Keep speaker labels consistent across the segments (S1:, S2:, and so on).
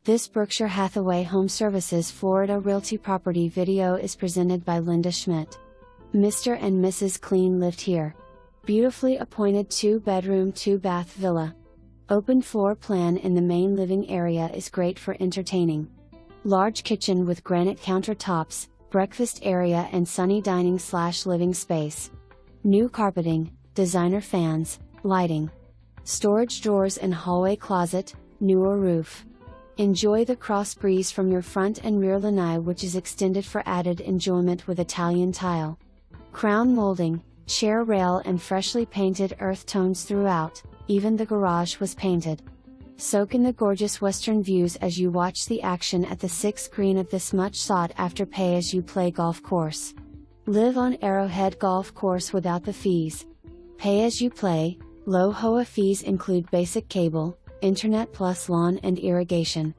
S1: This Berkshire Hathaway HomeServices Florida Realty property video is presented by Linda Schmidt. Mr. and Mrs. Clean lived here. Beautifully appointed 2-bedroom 2-bath villa. Open floor plan in the main living area is great for entertaining. Large kitchen with granite countertops, breakfast area and sunny dining/living space. New carpeting, designer fans, lighting. Storage drawers and hallway closet, newer roof. Enjoy the cross breeze from your front and rear lanai, which is extended for added enjoyment with Italian tile. Crown molding, chair rail and freshly painted earth tones throughout, even the garage was painted. Soak in the gorgeous western views as you watch the action at the 6th green of this much sought after pay-as-you-play golf course. Live on Arrowhead Golf Course without the fees. Pay-as-you-play, low HOA fees include basic cable, internet plus lawn and irrigation.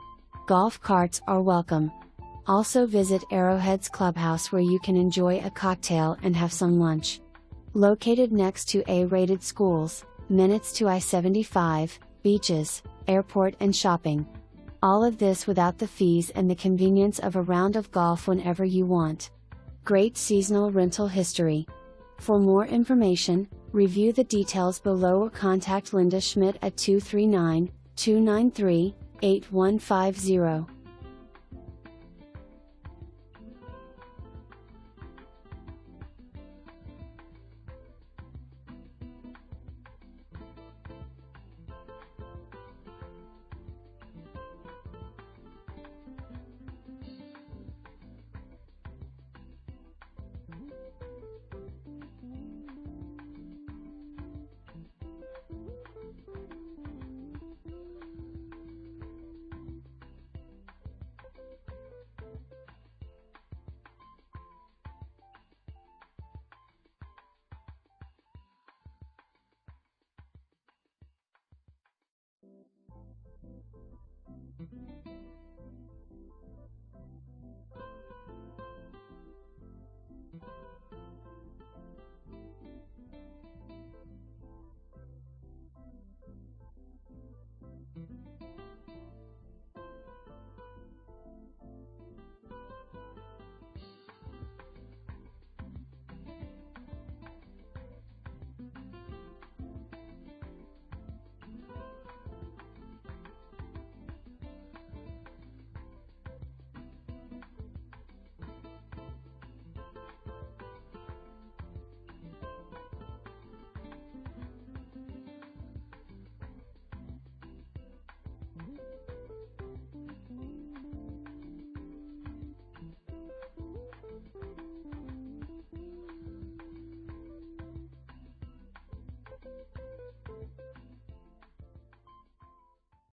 S1: Golf carts are welcome. Also visit Arrowhead's Clubhouse where you can enjoy a cocktail and have some lunch. Located next to A-rated schools, minutes to I-75, beaches, airport and shopping. All of this without the fees and the convenience of a round of golf whenever you want. Great seasonal rental history. For more information, review the details below or contact Linda Schmidt at 239-293-8150.